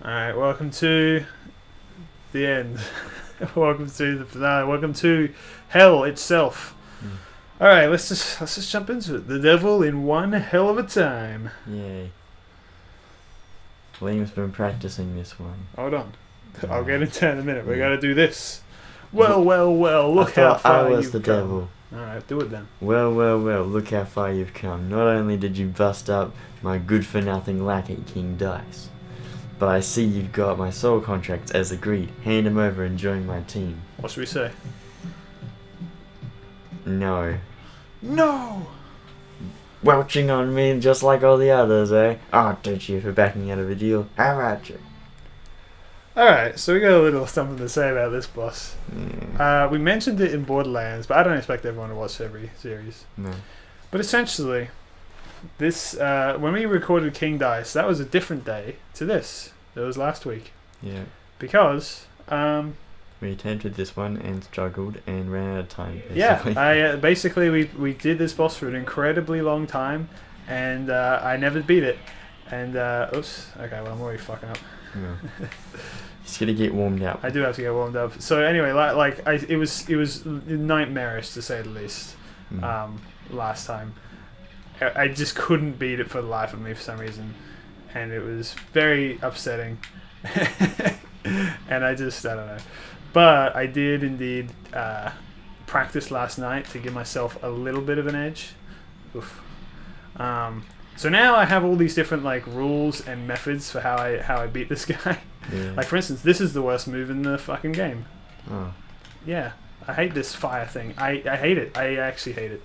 Alright, welcome to the end. Welcome to the finale. Welcome to hell itself. Alright, let's just jump into it. The devil in one hell of a time. Yay. Liam's been practicing this one. Hold on. I'll get into it in a minute. We gotta do this. Well, look how far I was you've the come. devil. Alright, do it then. Well, look how far you've come. Not only did you bust up my good-for-nothing lackey, King Dice, but I see you've got my soul contracts as agreed. Hand him over and join my team. What should we say? No. No! Welching on me just like all the others, eh? I'll ditch you for backing out of a deal. How about you? Alright, so we got a little something to say about this boss. Yeah. We mentioned it in Borderlands, but I don't expect everyone to watch every series. No. But essentially, this when we recorded King Dice, that was a different day to this. It was last week. Yeah. Because, We attempted this one and struggled and ran out of time, basically. yeah, basically we did this boss for an incredibly long time, and I never beat it. And, oops, okay, well I'm already fucking up. No. Just gotta get warmed up. I do have to get warmed up. So anyway, it was nightmarish to say the least. Last time, I just couldn't beat it for the life of me for some reason, and it was very upsetting. And I don't know. But I did indeed practice last night to give myself a little bit of an edge. Oof. So now I have all these different rules and methods for how I beat this guy. Yeah. Like for instance, this is the worst move in the fucking game. Oh. Yeah, I hate this fire thing. I hate it. I actually hate it.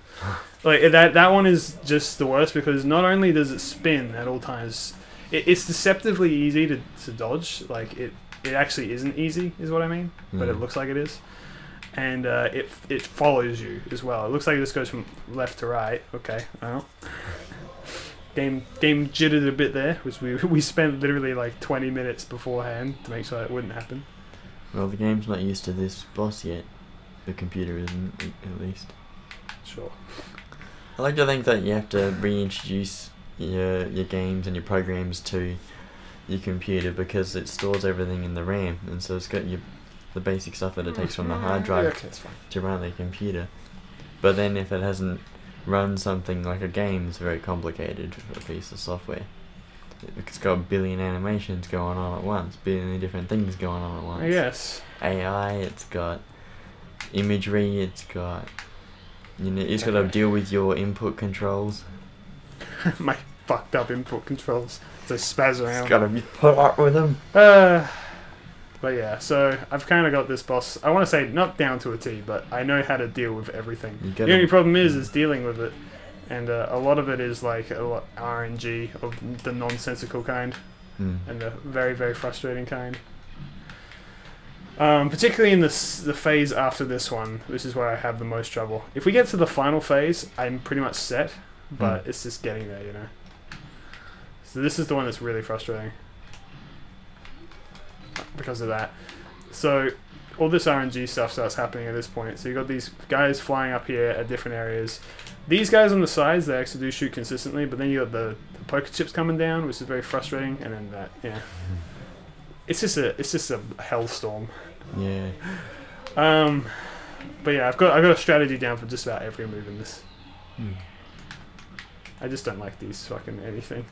That one is just the worst because not only does it spin at all times, it's deceptively easy to dodge. Like it actually isn't easy, is what I mean. But it looks like it is, and it follows you as well. It looks like this goes from left to right. Okay, well. Game jittered a bit there, which we spent literally 20 minutes beforehand to make sure it wouldn't happen. Well, the game's not used to this boss yet. The computer isn't, at least. Sure. I like to think that you have to reintroduce your games and your programs to your computer because it stores everything in the RAM, and so it's got the basic stuff that it takes from the hard drive to run the computer. But then if it hasn't run something like a game, it's very complicated for a piece of software. It's got a billion animations going on at once, billion different things going on at once. Yes. AI, it's got imagery, it's got it's got to deal with your input controls. My fucked up input controls to spaz around. It's got to be put up with them. But yeah, so I've kind of got this boss. I want to say not down to a T, but I know how to deal with everything. The only problem is dealing with it, and a lot of it is RNG of the nonsensical kind, and the very very frustrating kind. Particularly in the phase after this one, this is where I have the most trouble. If we get to the final phase, I'm pretty much set, but it's just getting there, So this is the one that's really frustrating because of that. So all this RNG stuff starts happening at this point. So you got these guys flying up here at different areas. These guys on the sides, they actually do shoot consistently, but then you got the poker chips coming down, which is very frustrating, and then that, yeah. It's just a hellstorm. Yeah. But yeah, I've got a strategy down for just about every move in this. I just don't like these fucking anything.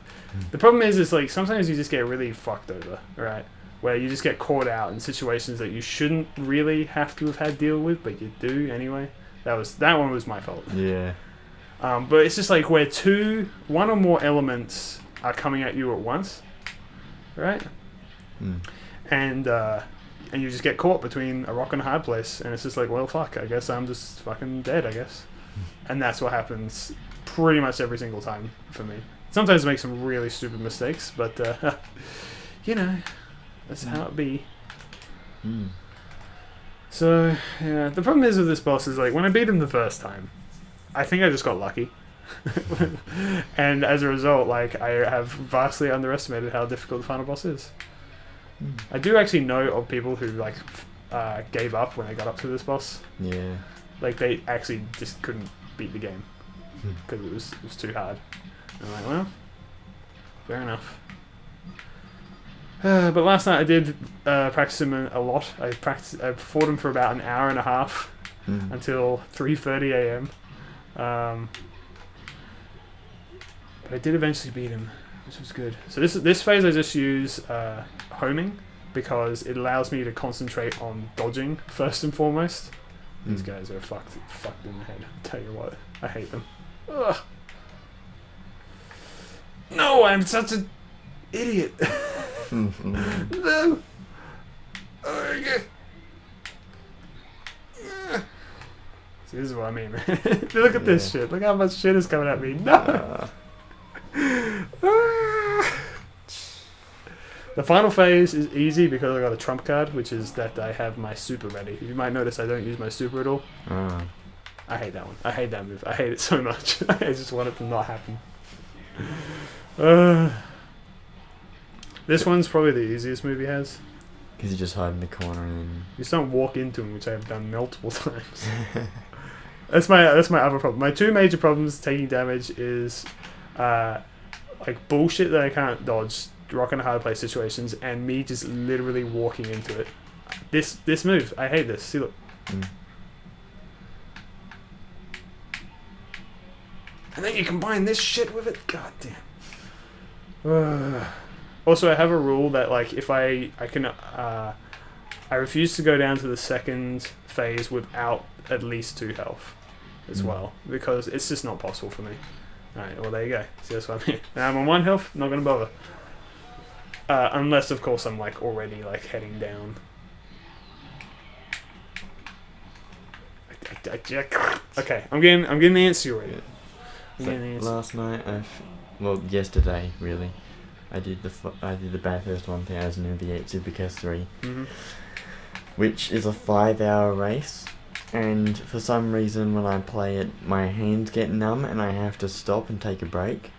The problem is sometimes you just get really fucked over, right? Where you just get caught out in situations that you shouldn't really have to have had deal with, but you do anyway. That one was my fault. Yeah. But it's just where one or more elements are coming at you at once, right? And you just get caught between a rock and a hard place, and it's just well, fuck, I guess I'm just fucking dead, I guess. And that's what happens pretty much every single time for me. Sometimes I make some really stupid mistakes, but that's how it be. So yeah, the problem is with this boss is when I beat him the first time, I think I just got lucky. And as a result, I have vastly underestimated how difficult the final boss is. I do actually know of people who gave up when they got up to this boss. Yeah. They actually just couldn't beat the game because it was too hard. And I'm well, fair enough. But last night I did practice him a lot. I fought him for about an hour and a half until 3:30 a.m. But I did eventually beat him, which was good. So this phase I just use homing because it allows me to concentrate on dodging first and foremost. These guys are fucked in the head. I'll tell you what, I hate them. Ugh. No, I'm such an idiot. No. Oh, yeah. See, this is what I mean, man. Look at this shit. Look how much shit is coming at me. No. The final phase is easy because I got a trump card, which is that I have my super ready. You might notice I don't use my super at all. I hate that one. I hate that move. I hate it so much. I just want it to not happen. This one's probably the easiest move he has. Because you just hide in the corner and then... You just don't walk into him, which I've done multiple times. That's my other problem. My two major problems taking damage is like bullshit that I can't dodge, rock and hard play situations, and me just literally walking into it. This move, I hate this. See, look. And then you combine this shit with it. God damn. Also, I have a rule that like if I refuse to go down to the second phase without at least 2 health as well, because it's just not possible for me. Alright, well there you go. See, that's what I mean. Now I'm on 1 health, not gonna bother. Unless of course I'm like already like heading down. Okay, I'm getting the answer already. Last night, yesterday really, I did the Bathurst 1000 in the 8 Supercars 3, which is a 5-hour race. And for some reason when I play it, my hands get numb and I have to stop and take a break.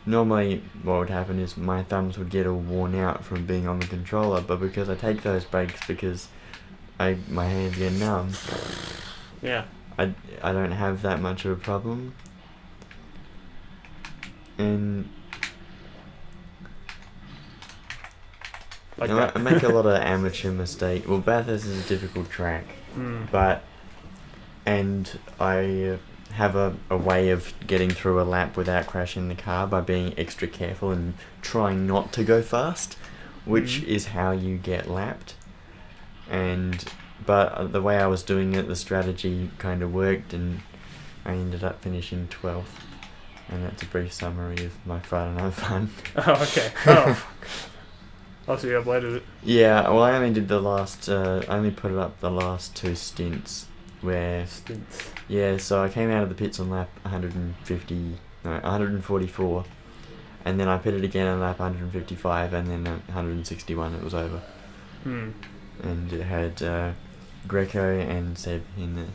Normally what would happen is my thumbs would get all worn out from being on the controller, but because I take those breaks because my hands get numb, I don't have that much of a problem. And like I make a lot of amateur mistakes. Well, Bathurst is a difficult track. And I have a way of getting through a lap without crashing the car by being extra careful and trying not to go fast, which is how you get lapped. But the way I was doing it, the strategy kind of worked, and I ended up finishing 12th. And that's a brief summary of my Friday night fun. Oh, okay. Oh, fuck. Oh, so you uploaded it? Yeah, well, I only did the last, I only put it up the last 2 stints where... Stints. Yeah, so I came out of the pits on lap 144, and then I pit it again on lap 155, and then 161 it was over. And it had Greco and Seb in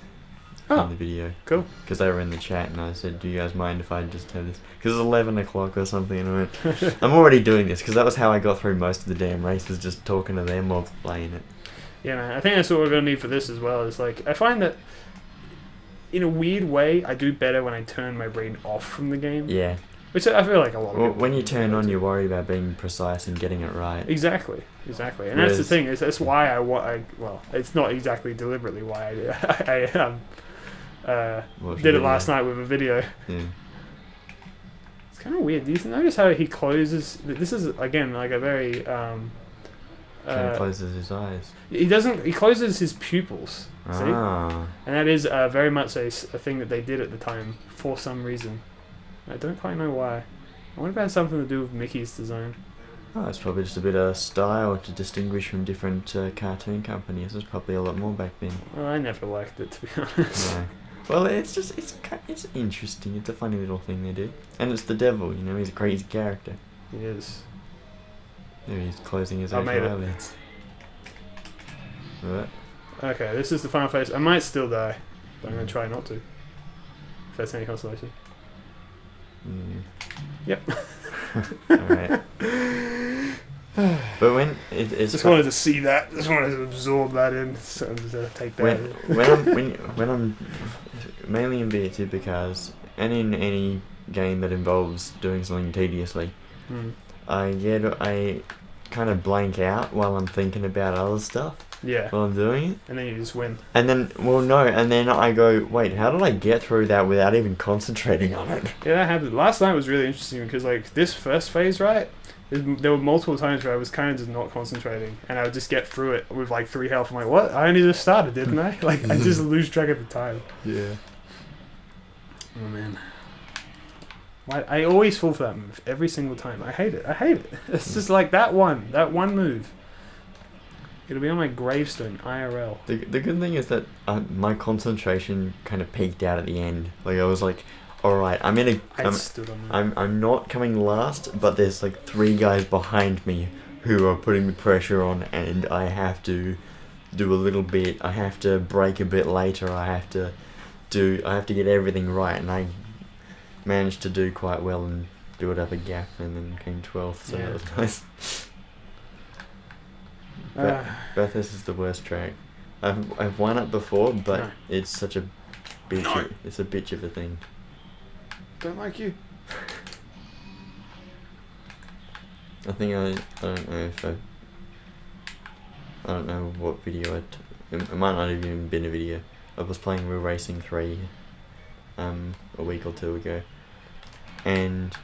the video. Cool. Because they were in the chat, and I said, do you guys mind if I just have this? Because it's 11 o'clock or something, and I went, I'm already doing this, because that was how I got through most of the damn race, was just talking to them while playing it. Yeah, man. I think that's what we're going to need for this as well. Is like, I find that, in a weird way, I do better when I turn my brain off from the game. Yeah. Which I feel like a lot of people... when you turn on, you worry about being precise and getting it right. Exactly. And that's the thing. That's why well, it's not exactly deliberately why I did it last night with a video. Yeah. It's kind of weird. Do you notice how he closes... This is, again, like a very... closes his eyes. He doesn't... He closes his pupils. See? And that is very much a thing that they did at the time for some reason. I don't quite know why. I wonder if it has something to do with Mickey's design. Oh, it's probably just a bit of style to distinguish from different cartoon companies. There's probably a lot more back then. Well, I never liked it, to be honest. No. Well, it's interesting. It's a funny little thing they do. And it's the devil, you know, he's a crazy character. He is. Maybe he's closing his I made it. eyelids. What? Okay, this is the final phase. I might still die, but I'm going to try not to. If that's any consolation. Yep. Alright. But when it's just wanted to see that. Just wanted to absorb that in. So I'm just take that. When I'm mainly in beer supercars and in any game that involves doing something tediously, I kind of blank out while I'm thinking about other stuff Yeah. while I'm doing it. And then you just win. And then, well, no, and then I go, wait, how did I get through that without even concentrating on it? Yeah, that happened. Last night was really interesting because, like, this first phase, right? There were multiple times where I was kind of just not concentrating, and I would just get through it with like 3 health. I'm like, what? I only just started, didn't I? Like, I just lose track of the time. Yeah. Oh man. I always fall for that move every single time. I hate it. It's just like that one move. It'll be on my gravestone, IRL. The good thing is that my concentration kind of peaked out at the end. Like, I was like, alright, I stood on that. I'm not coming last, but there's like 3 guys behind me who are putting the pressure on, and I have to do a little bit. I have to break a bit later. I have to get everything right, and I managed to do quite well and build up a gap, and then came 12th, so that was nice. Bathurst is the worst track. I've won it before, but No. it's such a bitch. No. It's a bitch of a thing. Don't like you. I think I don't know what video it might not have even been a video. I was playing Real Racing 3 a week or 2 ago, and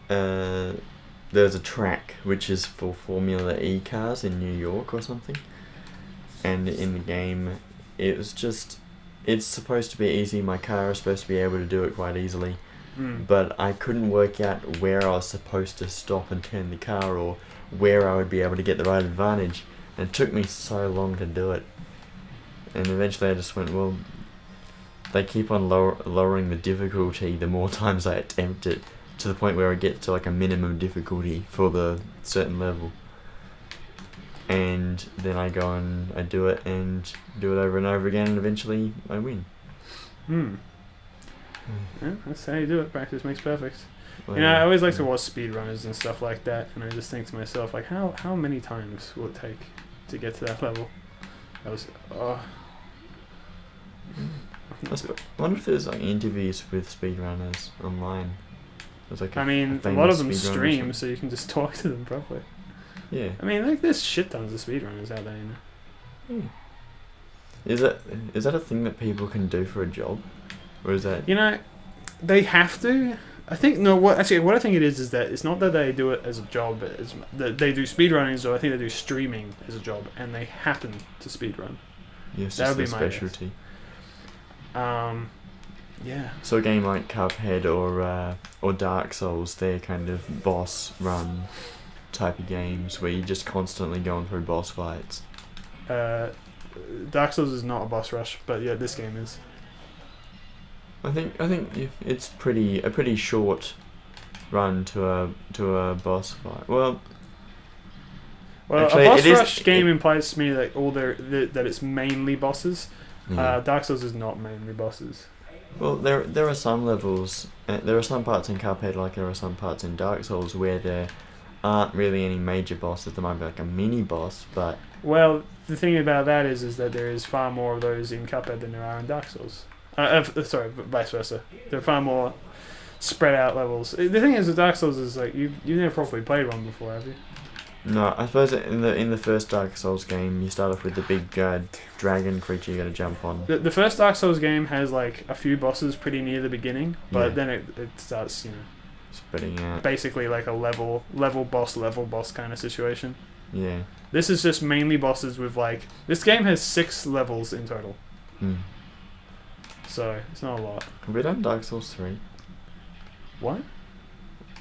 there's a track which is for Formula E cars in New York or something, and in the game it's supposed to be easy. My car is supposed to be able to do it quite easily, but I couldn't work out where I was supposed to stop and turn the car, or where I would be able to get the right advantage, and it took me so long to do it. And eventually I just went, well, they keep on lowering the difficulty the more times I attempt it, to the point where I get to like a minimum difficulty for the certain level. And then I go and I do it over and over again, and eventually I win. Yeah, that's how you do it. Practice makes perfect. Well, You know, I always like to watch speedrunners and stuff like that, and I just think to myself, like, how many times will it take to get to that level? I wonder if there's like interviews with speedrunners online. There's like I mean, a lot of them stream, so you can just talk to them properly. Yeah. I mean, like, there's shit tons of speedrunners out there, you know. Is that a thing that people can do for a job, or is that? You know, they have to. I think what I think it is that it's not that they do it as a job, as that they do speedrunning, so I think they do streaming as a job, and they happen to speedrun. Yes, that would be their my specialty. Yeah. So a game like Cuphead or Dark Souls, they're kind of boss run type of games where you're just constantly going through boss fights. Dark Souls is not a boss rush, but yeah, this game is. I think it's a pretty short run to a boss fight. Well, actually, a boss rush game implies to me that that it's mainly bosses. yeah. Dark Souls is not mainly bosses. Well, there are some levels, there are some parts in Cuphead, like there are some parts in Dark Souls, where there aren't really any major bosses. There might be like a mini boss, but... Well, the thing about that is that there is far more of those in Cuphead than there are in Dark Souls. Sorry, vice versa. There are far more spread out levels. The thing is with Dark Souls is like you've never properly played one before, have you? No, I suppose in the first Dark Souls game, you start off with the big dragon creature you got to jump on. The first Dark Souls game has like a few bosses pretty near the beginning, but then it starts, you know, spreading out. Basically like a level boss kind of situation. Yeah. This is just mainly bosses with like... This game has 6 levels in total. So, it's not a lot. Have we done Dark Souls 3? What?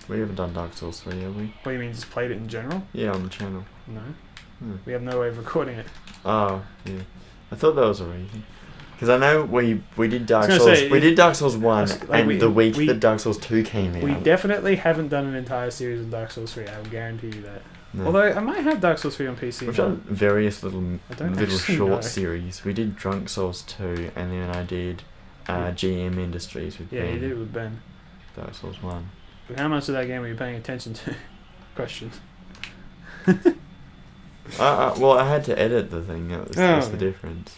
We haven't done Dark Souls 3, have we? What do you mean, just played it in general? Yeah, on the channel. No. We have no way of recording it. Oh, yeah. I thought that was a reason. Because I know we did Dark Souls. We did Dark Souls 1, and the week that Dark Souls 2 came out. We definitely haven't done an entire series of Dark Souls 3, I will guarantee you that. No. Although, I might have Dark Souls 3 on PC. We've done various little short know. series. We did Drunk Souls 2, and then I did GM Industries with Ben. Yeah, you did it with Ben. Dark Souls 1. But how much of that game were you paying attention to? Questions. Well, I had to edit the thing. That's the difference.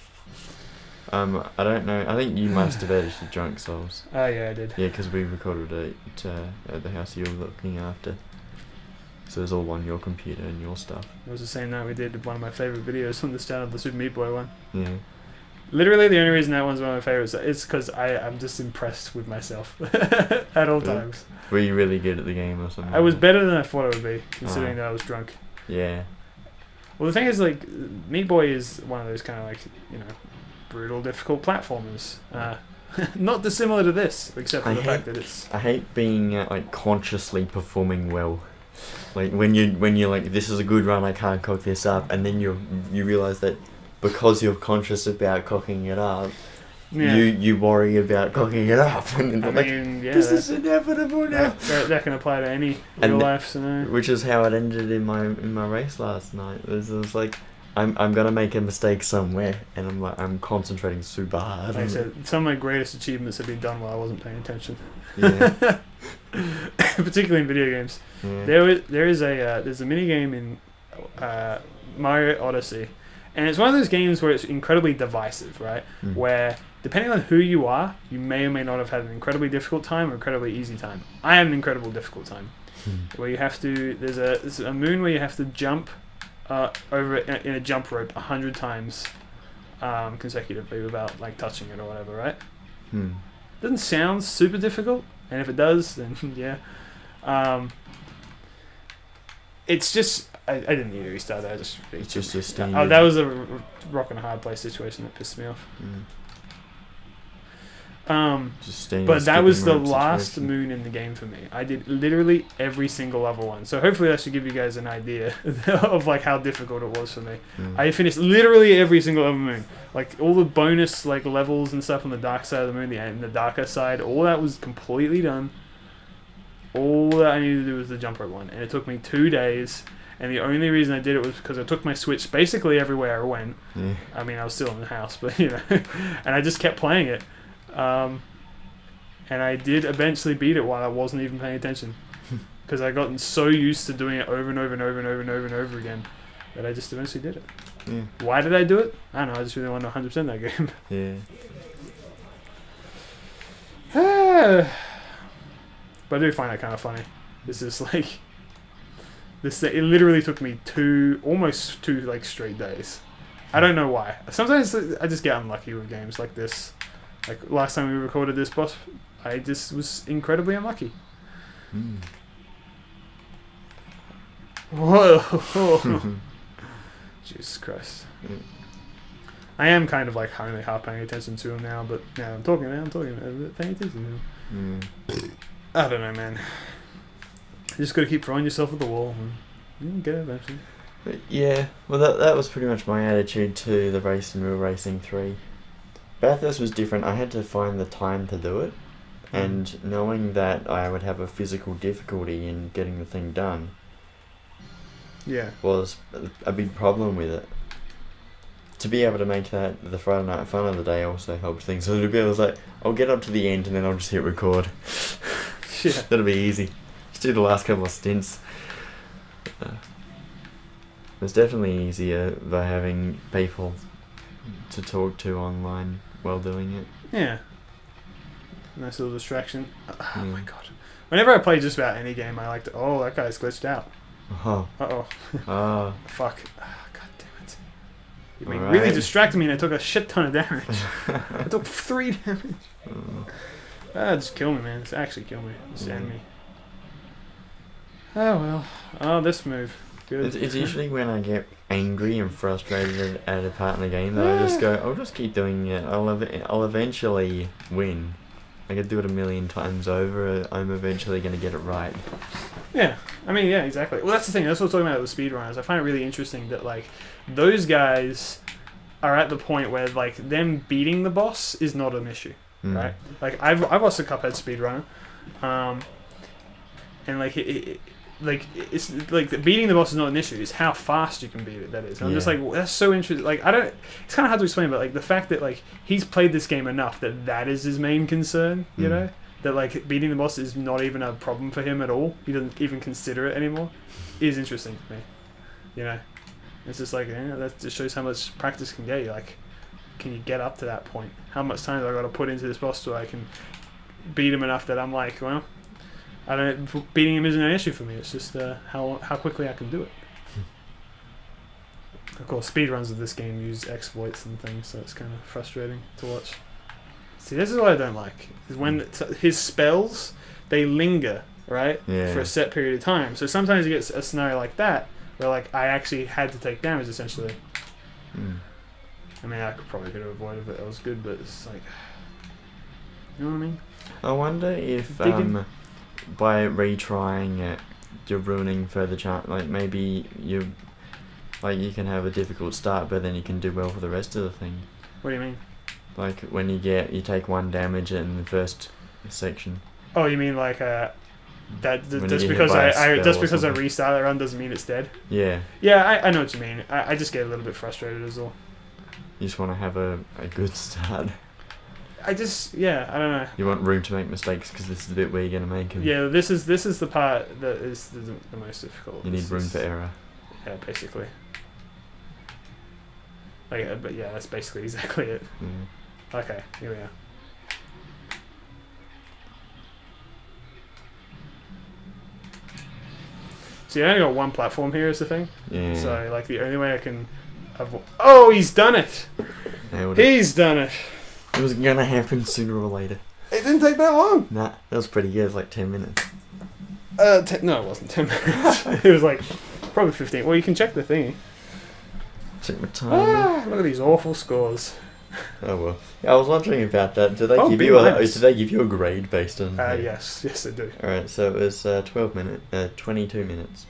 I don't know. I think you must have edited Drunk Souls. Oh, yeah, I did. Yeah, because we recorded it at the house you were looking after. So it's all on your computer and your stuff. It was the same night we did one of my favourite videos on the start of the Super Meat Boy one. Yeah. Literally, the only reason that one's one of my favourites is because I'm just impressed with myself at all times. Were you really good at the game or something? I was better than I thought I would be, considering that I was drunk. Yeah. Well, the thing is, like, Meat Boy is one of those kind of, like, you know, brutal, difficult platformers. Not dissimilar to this, except for the fact that it's... I hate being, like, consciously performing well. Like, when you're like, this is a good run, I can't cock this up, and then you realise that because you're conscious about cocking it up, you worry about cocking it up. And this is inevitable now. That can apply to any real life scenario. Which is how it ended in my race last night. It was like, I'm gonna make a mistake somewhere, and I'm concentrating super hard. Like I said, some of my greatest achievements have been done while I wasn't paying attention. Yeah. Particularly in video games. Yeah. There's a mini game in Mario Odyssey, and it's one of those games where it's incredibly divisive, right? Mm. Where depending on who you are, you may or may not have had an incredibly difficult time or incredibly easy time. I had an incredible difficult time, where you have to. There's a moon where you have to jump over it in a jump rope 100 times consecutively without like touching it or whatever, right? Doesn't sound super difficult, and if it does, then yeah. It's just I didn't need to restart that. It's just a standard. Oh, that was a rock and a hard place situation that pissed me off. But that was the last moon in the game for me. I did literally every single level one. So hopefully that should give you guys an idea of like how difficult it was for me. I finished literally every single level moon. Like all the bonus like levels and stuff on the dark side of the moon, the darker side, all that was completely done. All that I needed to do was the jump rope one, and it took me 2 days. And the only reason I did it was because I took my Switch basically everywhere I went. Yeah. I mean, I was still in the house, but you know, and I just kept playing it. And I did eventually beat it while I wasn't even paying attention, because I gotten so used to doing it over and over and over and over and over and over again that I just eventually did it. Yeah. Why did I do it? I don't know. I just really wanted 100% that game. Yeah. But I do find that kind of funny. This is like this. It literally took me almost two like straight days. I don't know why. Sometimes I just get unlucky with games like this. Like last time we recorded this boss, I just was incredibly unlucky. Whoa! Jesus Christ. I am kind of like only half paying attention to him now, but now I'm talking, paying attention to him. I don't know, man. You just got to keep throwing yourself at the wall, and you get it eventually. But yeah, well that was pretty much my attitude to the race in Real Racing 3. Bathurst was different. I had to find the time to do it, and knowing that I would have a physical difficulty in getting the thing done was a big problem with it. To be able to make that the Friday night fun of the day also helped things a little bit. I was like, I'll get up to the end and then I'll just hit record. Yeah. That'll be easy. Just do the last couple of stints. It's definitely easier by having people to talk to online while doing it. Yeah. Nice little distraction. Oh my god. Whenever I play just about any game, I like to... Oh, that guy's glitched out. Uh-oh. Fuck. Oh, god damn it. You really distracted me and I took a shit ton of damage. I took 3 damage. Just kill me, man. Just actually kill me. Just end me. Oh, well. Oh, this move. Good. It's usually when I get angry and frustrated at a part in the game that I just go, I'll just keep doing it. I'll eventually win. I could do it 1,000,000 times over. I'm eventually going to get it right. Yeah. I mean, yeah, exactly. Well, that's the thing. That's what I'm talking about with speedrunners. I find it really interesting that, like, those guys are at the point where, like, them beating the boss is not an issue, right? Like, I've watched a Cuphead speedrunner, and, like, it's like beating the boss is not an issue. It's how fast you can beat it that is. And I'm just like, well, that's so interesting. Like, it's kind of hard to explain, but like the fact that like he's played this game enough that is his main concern. You know, that like beating the boss is not even a problem for him at all. He doesn't even consider it anymore. Is interesting to me. You know, it's just like that just shows how much practice can get you. Like, can you get up to that point? How much time do I got to put into this boss so I can beat him enough that I'm like, well, I don't. Beating him isn't an issue for me. It's just how quickly I can do it. Of course, speedruns of this game use exploits and things, so it's kind of frustrating to watch. See, this is what I don't like. Is when his spells, they linger, right? Yeah. For a set period of time. So sometimes you get a scenario like that, where like I actually had to take damage, essentially. I mean, I could have avoided it. That was good, but it's like... You know what I mean? I wonder if by retrying it, you're ruining further chance. Like maybe you can have a difficult start, but then you can do well for the rest of the thing. What do you mean? Like when you take 1 damage in the first section. Oh, you mean like just When because you get hit by a spell just or because I something. restart that run doesn't mean it's dead? Yeah. Yeah, I know what you mean. I just get a little bit frustrated as well. You just want to have a good start. I don't know. You want room to make mistakes because this is the bit where you're gonna make them. Yeah, this is the part that is the most difficult. You need room for error. Yeah, basically. Like, but yeah, that's basically exactly it. Yeah. Okay, here we are. See, I only got one platform here is the thing. Yeah. So, like, the only way I can... Oh, he's done it! Nailed it. He's done it! It was gonna happen sooner or later. It didn't take that long! Nah, that was pretty good. It was like 10 minutes. No, it wasn't 10 minutes. It was like, probably 15. Well, you can check the thingy. Check my time. Look at these awful scores. Oh well. Yeah, I was wondering about that. Did they Oh, give B you minus. did they give you a grade based on? Yes, they do. All right, so it was 22 minutes.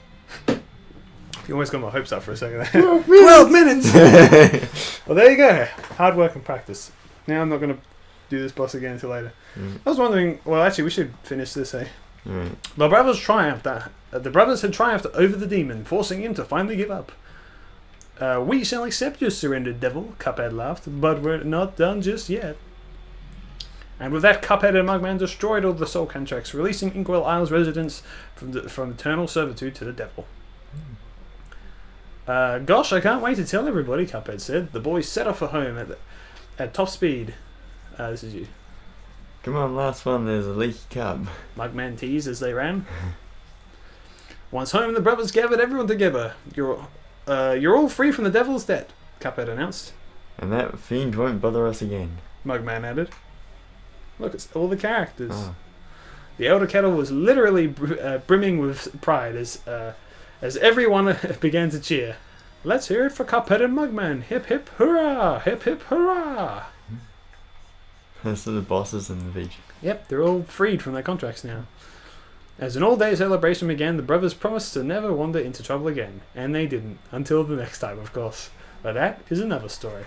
You almost got my hopes up for a second there. 12 minutes! Well, there you go. Hard work and practice. Now I'm not going to do this boss again until later. I was wondering, well, actually, we should finish this, eh? Alright. The brothers triumphed. The brothers had triumphed over the demon, forcing him to finally give up. We shall accept your surrender, devil, Cuphead laughed, but we're not done just yet. And with that, Cuphead and Mugman destroyed all the soul contracts, releasing Inkwell Isle's residents from eternal servitude to the devil. Gosh, I can't wait to tell everybody, Cuphead said. The boys set off for home at top speed. This is you. Come on, last one. There's a leaky cup. Mugman teased as they ran. Once home, the brothers gathered everyone together. You're all free from the devil's debt, Cuphead announced. And that fiend won't bother us again. Mugman added. Look, it's all the characters. Oh. The Elder Kettle was literally brimming with pride as everyone began to cheer. Let's hear it for Cuphead and Mugman. Hip hip hurrah! Hip hip hurrah! Those are the bosses in the beach. Yep, they're all freed from their contracts now. As an all-day celebration began, the brothers promised to never wander into trouble again. And they didn't. Until the next time, of course. But that is another story.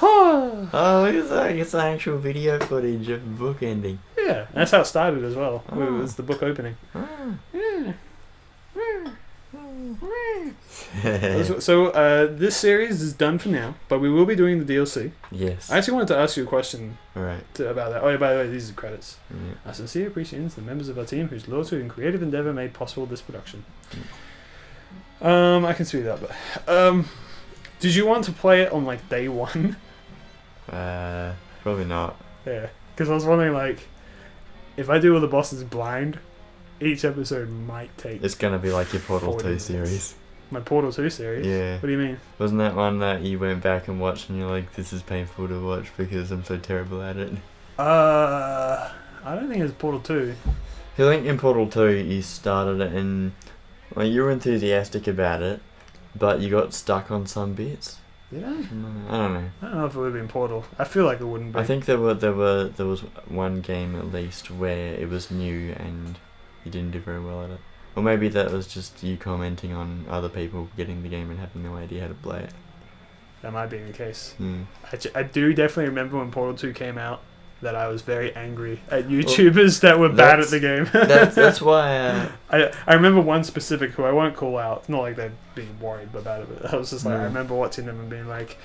Oh, look at that. It's actual video footage of the book ending. Yeah, that's how it started as well. Oh. It was the book opening. Yeah. So this series is done for now, but we will be doing the DLC. Yes. I actually wanted to ask you a question Alright. about that. Oh, yeah, by the way, these are credits. Yeah. Our sincere appreciation to the members of our team whose loyalty and creative endeavour made possible this production. I can speed that up, but did you want to play it on like day one? Probably not. Yeah, because I was wondering like if I do all the bosses blind, each episode might take. It's gonna be like your Portal 40 2 minutes. series. My Portal 2 series? Yeah. What do you mean? Wasn't that one that you went back and watched and you're like, this is painful to watch because I'm so terrible at it? I don't think it's Portal 2. I think in Portal 2 you started it and well, you were enthusiastic about it, but you got stuck on some bits. Did I? I don't know. I don't know if it would have been Portal. I feel like it wouldn't be. I think there was one game at least where it was new and you didn't do very well at it. Or maybe that was just you commenting on other people getting the game and having no idea how to play it. That might be the case. Mm. I do definitely remember when Portal 2 came out that I was very angry at YouTubers that were bad at the game. that's why... I remember one specific who I won't call out. It's not like they'd be worried about it, but I was just like, I remember watching them and being like,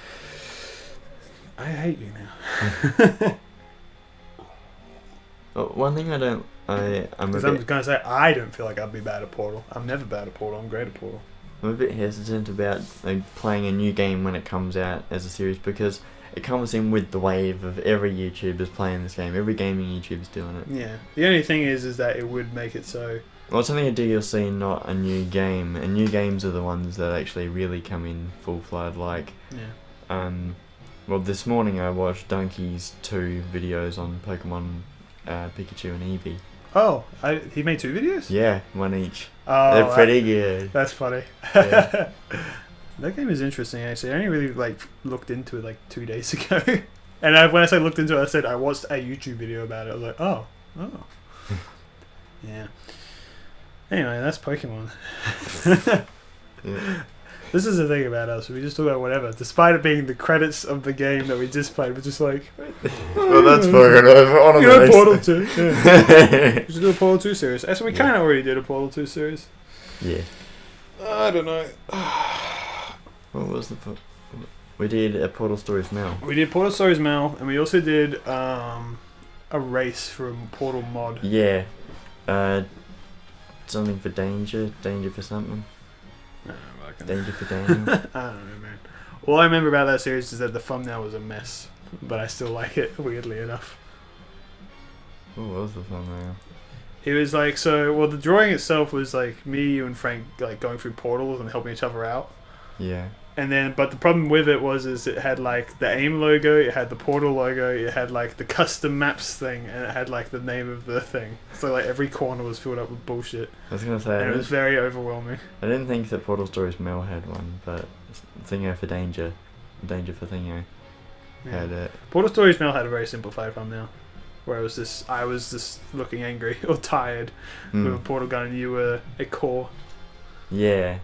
I hate you now. One thing I'm Because I'm going to say, I don't feel like I'd be bad at Portal. I'm never bad at Portal. I'm great at Portal. I'm a bit hesitant about like playing a new game when it comes out as a series because it comes in with the wave of every YouTuber's playing this game. Every gaming YouTuber's doing it. Yeah. The only thing is that it would make it so. Well, it's only a DLC, not a new game. And new games are the ones that actually really come in full flood. Like, well, this morning I watched Donkey's 2 videos on Pokemon Pikachu and Eevee. Oh, he made 2 videos? Yeah, one each. Oh, they're pretty good. That's funny. Yeah. That game is interesting, actually. I only really looked into it 2 days ago. And when I say looked into it, I said I watched a YouTube video about it. I was like, oh. Yeah. Anyway, that's Pokemon. Yeah. This is the thing about us. We just talk about whatever. Despite it being the credits of the game that we just played, we're just like... Well, that's fucking over. You know, Portal 2. Yeah. We should do a Portal 2 series. Actually, we kind of already did a Portal 2 series. Yeah. I don't know. What was the... We did a Portal Stories Mail. We did Portal Stories Mail, and we also did a race for a Portal mod. Yeah. Something for Danger. Danger for something. Danger for Daniel. I don't know, man. All I remember about that series is that the thumbnail was a mess, but I still like it, weirdly enough. What was the thumbnail? It was the drawing itself was me, you, and Frank going through portals and helping each other out. Yeah. And then, but the problem with it was it had the AIM logo, it had the portal logo, it had the custom maps thing, and it had the name of the thing. So every corner was filled up with bullshit. I was gonna say. And it was very overwhelming. I didn't think that Portal Stories Mail had one, but Thingo for Danger for Thingo had it. Portal Stories Mail had a very simplified thumbnail, where I was just looking angry or tired with a portal gun, and you were a core. Yeah.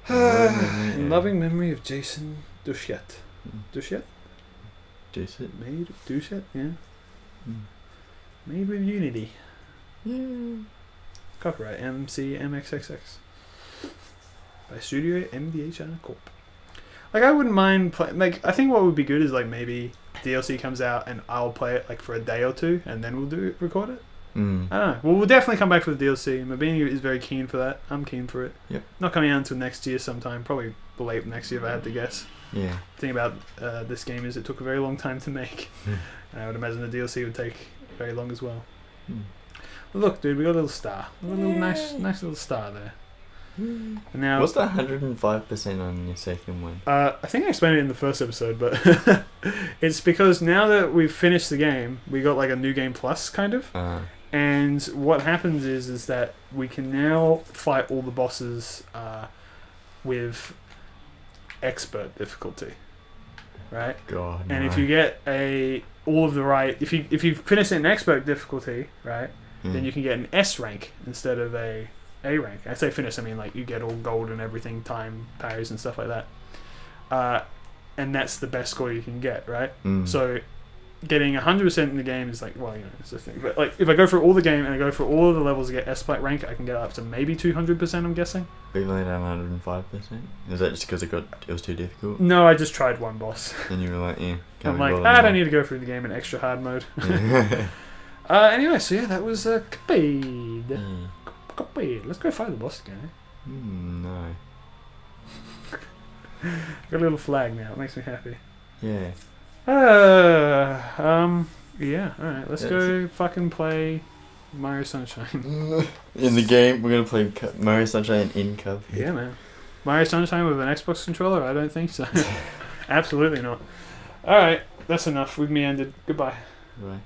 Loving memory of Jason Duchette. Duchette? Duchette, yeah. Made with Unity. Yeah. Copyright MCMXXX. By Studio MDHR Corp. I wouldn't mind playing. I think what would be good is maybe DLC comes out and I'll play it for a day or 2 and then we'll record it. I don't know. Well, we'll definitely come back for the DLC. Mabini is very keen for that. I'm keen for it. Yep. Not coming out until next year sometime. Probably late next year if I had to guess. Yeah. The thing about this game is it took a very long time to make. And I would imagine the DLC would take very long as well. But look, dude, we got a little star. We got a little nice little star there. And now, what's the 105% on your second one? I think I explained it in the first episode, but it's because now that we've finished the game, we got a new game plus kind of. And what happens is that we can now fight all the bosses with expert difficulty, right? God. And no. if you get all of the right, if you finish it in expert difficulty, right, then you can get an S rank instead of a rank. I say finish, I mean you get all gold and everything, time parries and stuff like that. And that's the best score you can get, right? So getting 100% in the game is it's the thing. But if I go through all the game and I go through all of the levels to get S-Spike rank, I can get up to maybe 200%, I'm guessing. We've only done 105%? Is that just because it was too difficult? No, I just tried one boss. And you were like, yeah. I'm I don't need to go through the game in extra hard mode. Anyway, so yeah, that was Cuphead. Cuphead. Let's go fight the boss again. No. Got a little flag now. It makes me happy. Yeah. Yeah, alright, let's go fucking play Mario Sunshine. In the game, we're gonna play Mario Sunshine in Cuphead. Yeah, man. Mario Sunshine with an Xbox controller? I don't think so. Absolutely not. Alright, that's enough. We've meandered. Goodbye. Right.